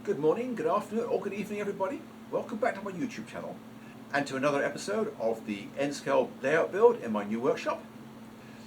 Good morning, good afternoon, or good evening, everybody. Welcome back to my YouTube channel and to another episode of the N-scale layout build in my new workshop.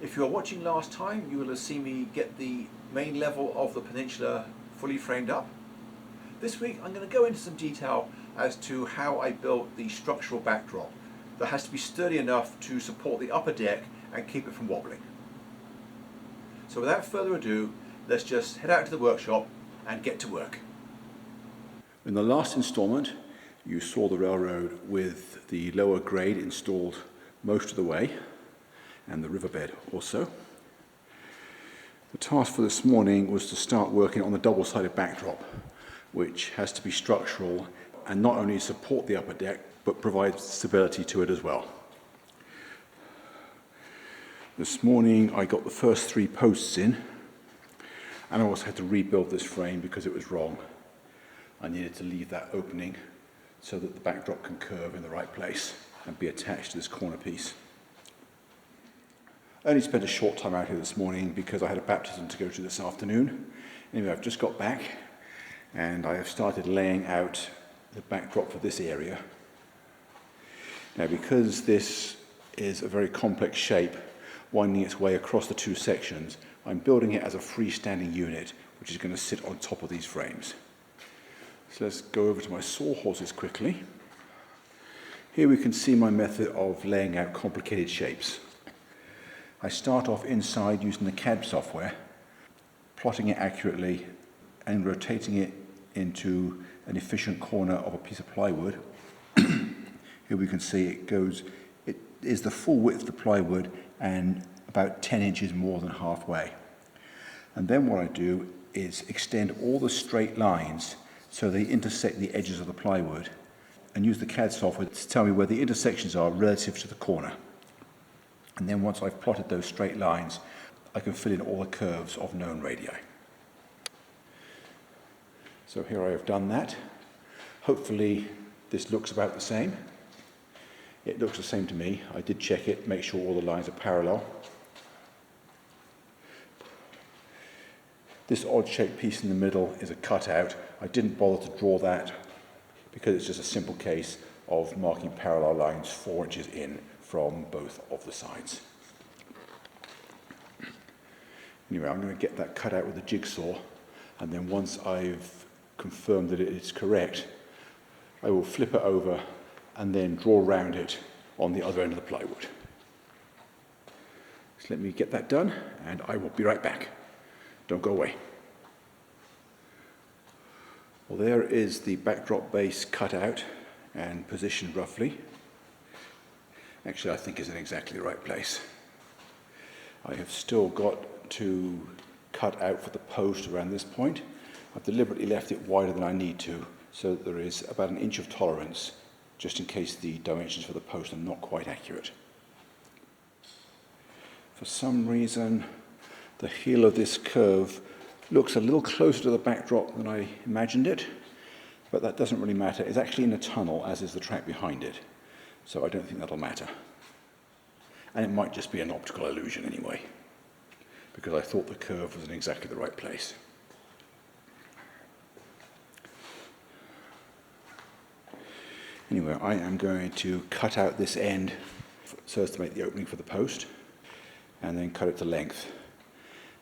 If you were watching last time, you will have seen me get the main level of the peninsula fully framed up. This week I'm going to go into some detail as to how I built the structural backdrop that has to be sturdy enough to support the upper deck and keep it from wobbling. So without further ado, let's just head out to the workshop and get to work. In the last installment, you saw the railroad with the lower grade installed most of the way, and the riverbed also. The task for this morning was to start working on the double-sided backdrop, which has to be structural and not only support the upper deck, but provide stability to it as well. This morning I got the first 3 posts in, and I also had to rebuild this frame because it was wrong. I needed to leave that opening so that the backdrop can curve in the right place and be attached to this corner piece. I only spent a short time out here this morning because I had a baptism to go to this afternoon. Anyway, I've just got back and I have started laying out the backdrop for this area. Now, because this is a very complex shape, winding its way across the 2 sections, I'm building it as a freestanding unit, which is going to sit on top of these frames. So let's go over to my sawhorses quickly. Here we can see my method of laying out complicated shapes. I start off inside using the CAD software, plotting it accurately and rotating it into an efficient corner of a piece of plywood. Here we can see it is the full width of the plywood and about 10 inches more than halfway. And then what I do is extend all the straight lines so they intersect the edges of the plywood, and use the CAD software to tell me where the intersections are relative to the corner. And then once I've plotted those straight lines, I can fill in all the curves of known radii. So here I have done that. Hopefully this looks about the same. It looks the same to me. I did check it, make sure all the lines are parallel. This odd-shaped piece in the middle is a cutout. I didn't bother to draw that because it's just a simple case of marking parallel lines 4 inches in from both of the sides. Anyway, I'm going to get that cut out with a jigsaw, and then once I've confirmed that it is correct, I will flip it over and then draw around it on the other end of the plywood. So let me get that done, and I will be right back. Don't go away. Well, there is the backdrop base cut out and positioned roughly. Actually, I think it's in exactly the right place. I have still got to cut out for the post around this point. I've deliberately left it wider than I need to, so that there is about 1 inch of tolerance, just in case the dimensions for the post are not quite accurate. For some reason, the heel of this curve looks a little closer to the backdrop than I imagined it, but that doesn't really matter. It's actually in a tunnel, as is the track behind it, so I don't think that'll matter. And it might just be an optical illusion anyway, because I thought the curve was in exactly the right place. Anyway, I am going to cut out this end so as to make the opening for the post, and then cut it to length.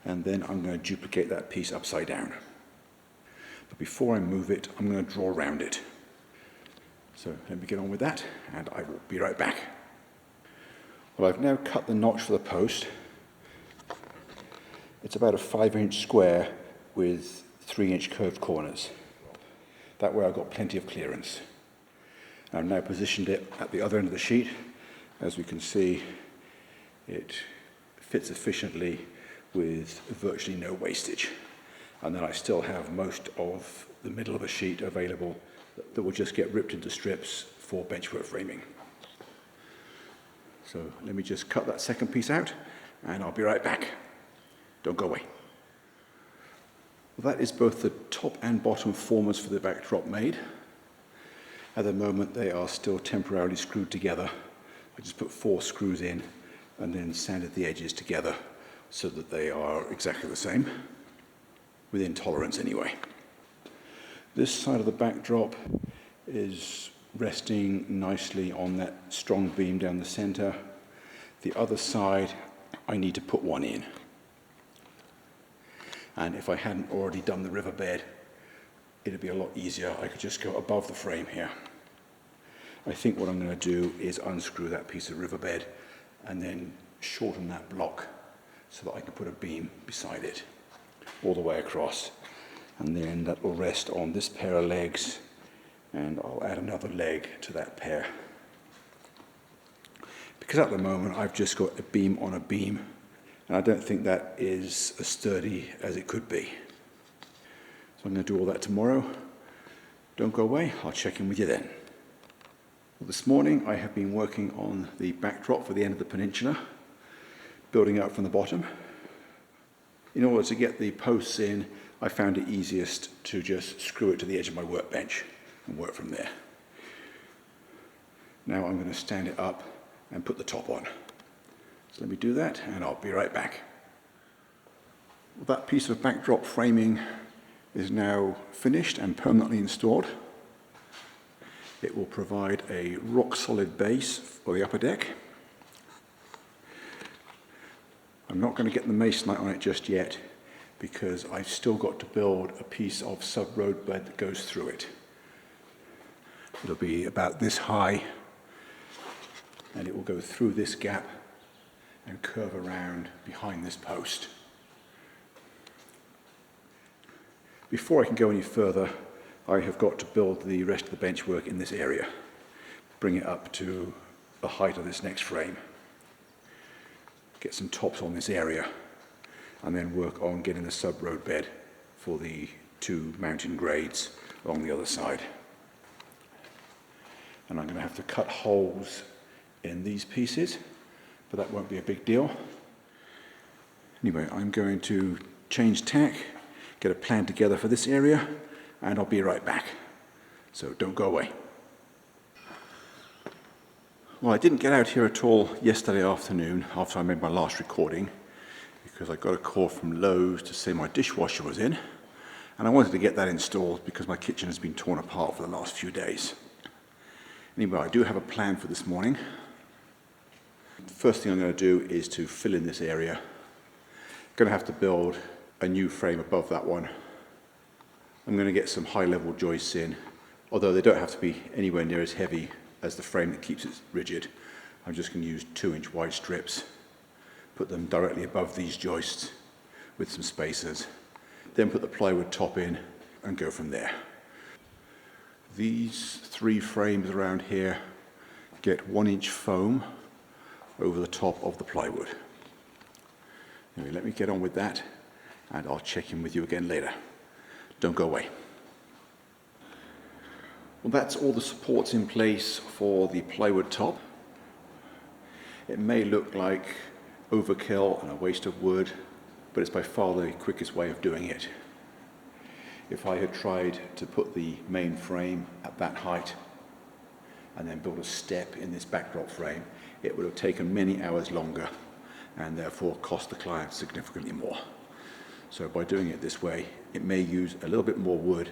And then I'm going to duplicate that piece upside down. But before I move it, I'm going to draw around it. So let me get on with that, and I will be right back. Well, I've now cut the notch for the post. It's about a 5-inch square with 3-inch curved corners. That way I've got plenty of clearance. I've now positioned it at the other end of the sheet. As we can see, it fits efficiently with virtually no wastage. And then I still have most of the middle of a sheet available that will just get ripped into strips for benchwork framing. So let me just cut that second piece out, and I'll be right back. Don't go away. Well, that is both the top and bottom formers for the backdrop made. At the moment they are still temporarily screwed together. I just put 4 screws in and then sanded the edges together so that they are exactly the same, within tolerance anyway. This side of the backdrop is resting nicely on that strong beam down the center. The other side, I need to put one in. And if I hadn't already done the riverbed, it'd be a lot easier. I could just go above the frame here. I think what I'm going to do is unscrew that piece of riverbed and then shorten that block so that I can put a beam beside it all the way across. And then that will rest on this pair of legs, and I'll add another leg to that pair. Because at the moment I've just got a beam on a beam, and I don't think that is as sturdy as it could be. So I'm going to do all that tomorrow. Don't go away, I'll check in with you then. Well, this morning I have been working on the backdrop for the end of the peninsula, building up from the bottom. In order to get the posts in, I found it easiest to just screw it to the edge of my workbench and work from there. Now I'm going to stand it up and put the top on. So let me do that and I'll be right back. Well, that piece of backdrop framing is now finished and permanently installed. It will provide a rock-solid base for the upper deck. I'm not going to get the masonite on it just yet because I've still got to build a piece of subroadbed that goes through it. It'll be about this high, and it will go through this gap and curve around behind this post. Before I can go any further, I have got to build the rest of the benchwork in this area, bring it up to the height of this next frame, get some tops on this area, and then work on getting the subroadbed for the two mountain grades along the other side. And I'm going to have to cut holes in these pieces, but that won't be a big deal. Anyway, I'm going to change tack, get a plan together for this area, and I'll be right back. So don't go away. Well, I didn't get out here at all yesterday afternoon after I made my last recording because I got a call from Lowe's to say my dishwasher was in, and I wanted to get that installed because my kitchen has been torn apart for the last few days. Anyway, I do have a plan for this morning. The first thing I'm going to do is to fill in this area. I'm going to have to build a new frame above that one. I'm going to get some high-level joists in, although they don't have to be anywhere near as heavy as the frame that keeps it rigid. I'm just going to use 2-inch wide strips, put them directly above these joists with some spacers, then put the plywood top in and go from there. These 3 frames around here get 1-inch foam over the top of the plywood. Anyway, let me get on with that and I'll check in with you again later. Don't go away. Well, that's all the supports in place for the plywood top. It may look like overkill and a waste of wood, but it's by far the quickest way of doing it. If I had tried to put the main frame at that height and then build a step in this backdrop frame, it would have taken many hours longer and therefore cost the client significantly more. So by doing it this way, it may use a little bit more wood,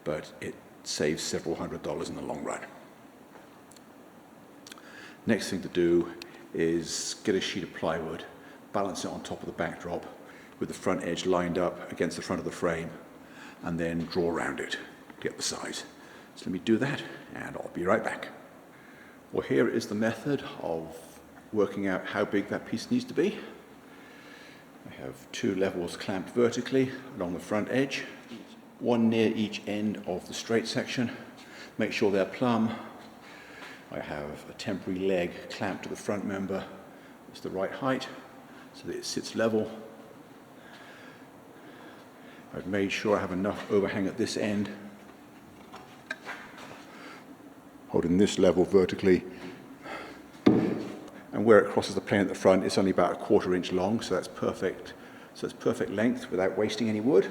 but it saves several $100s in the long run. Next thing to do is get a sheet of plywood, balance it on top of the backdrop with the front edge lined up against the front of the frame, and then draw around it to get the size. So let me do that and I'll be right back. Well, here is the method of working out how big that piece needs to be. I have 2 levels clamped vertically along the front edge, one near each end of the straight section. Make sure they're plumb. I have a temporary leg clamped to the front member. It's the right height so that it sits level. I've made sure I have enough overhang at this end, holding this level vertically. And where it crosses the plane at the front, it's only about 1/4 inch long, so that's perfect. So it's perfect length without wasting any wood.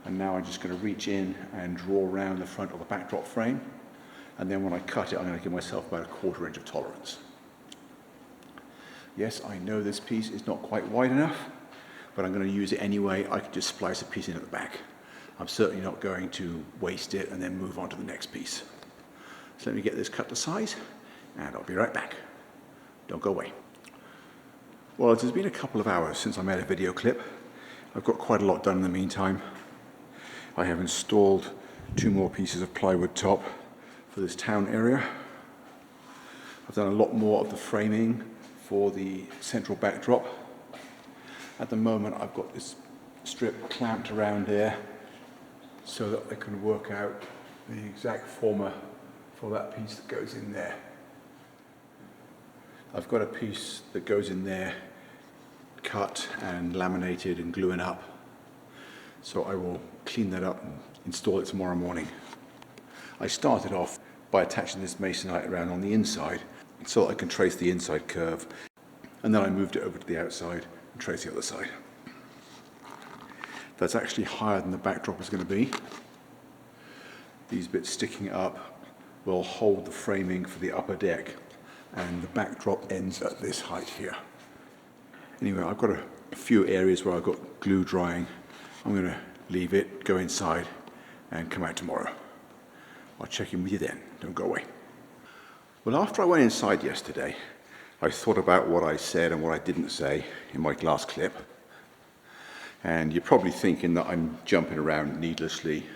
And now I'm just going to reach in and draw around the front of the backdrop frame. And then when I cut it, I'm going to give myself about 1/4 inch of tolerance. Yes, I know this piece is not quite wide enough, but I'm going to use it anyway. I can just splice a piece in at the back. I'm certainly not going to waste it and then move on to the next piece. So let me get this cut to size and I'll be right back. Don't go away. Well, it has been a couple of hours since I made a video clip. I've got quite a lot done in the meantime. I have installed 2 more pieces of plywood top for this town area. I've done a lot more of the framing for the central backdrop. At the moment I've got this strip clamped around there so that I can work out the exact former for that piece that goes in there. I've got a piece that goes in there cut and laminated and gluing up, so I will clean that up and install it tomorrow morning. I started off by attaching this masonite around on the inside so that I can trace the inside curve, and then I moved it over to the outside and trace the other side. That's actually higher than the backdrop is going to be. These bits sticking up will hold the framing for the upper deck, and the backdrop ends at this height here. Anyway, I've got a few areas where I've got glue drying. I'm going to leave it, go inside and come out tomorrow. I'll check in with you then. Don't go away. Well, after I went inside yesterday, I thought about what I said and what I didn't say in my last clip. And you're probably thinking that I'm jumping around needlessly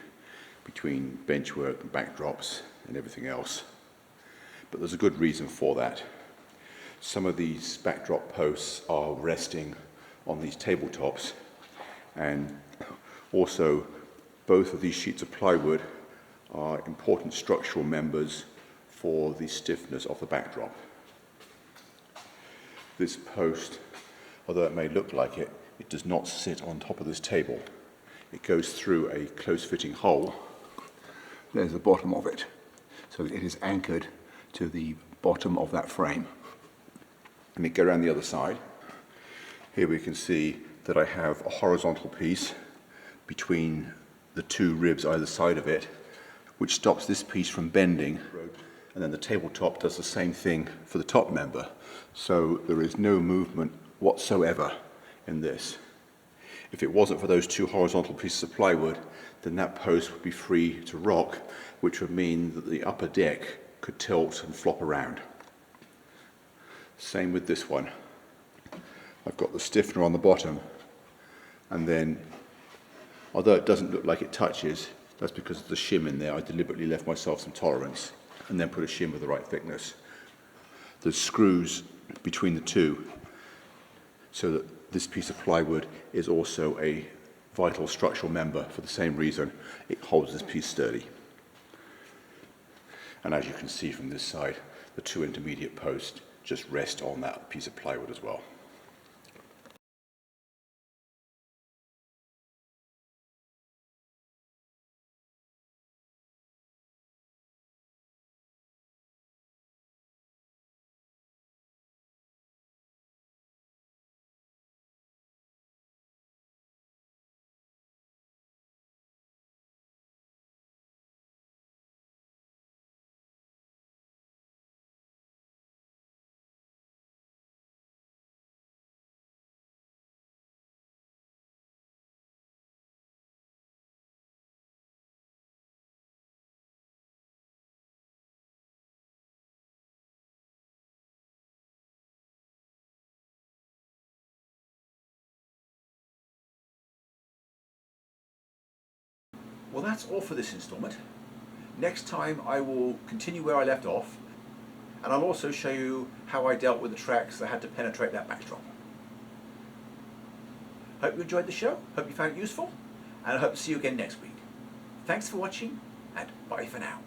between benchwork and backdrops and everything else. But there's a good reason for that. Some of these backdrop posts are resting on these tabletops, and also both of these sheets of plywood are important structural members for the stiffness of the backdrop. This post, although it may look like it, it does not sit on top of this table. It goes through a close-fitting hole. There's the bottom of it. So it is anchored to the bottom of that frame. Let me go around the other side. Here we can see that I have a horizontal piece between the 2 ribs either side of it, which stops this piece from bending, and then the tabletop does the same thing for the top member. So there is no movement whatsoever in this. If it wasn't for those 2 horizontal pieces of plywood, then that post would be free to rock, which would mean that the upper deck could tilt and flop around. Same with this one. I've got the stiffener on the bottom, and then, although it doesn't look like it touches, that's because of the shim in there. I deliberately left myself some tolerance and then put a shim of the right thickness. There's screws between the 2 so that this piece of plywood is also a vital structural member for the same reason. It holds this piece sturdy. And as you can see from this side, the 2 intermediate posts just rest on that piece of plywood as well. Well, that's all for this installment. Next time I will continue where I left off, and I'll also show you how I dealt with the tracks that had to penetrate that backdrop. Hope you enjoyed the show, hope you found it useful, and I hope to see you again next week. Thanks for watching, and bye for now.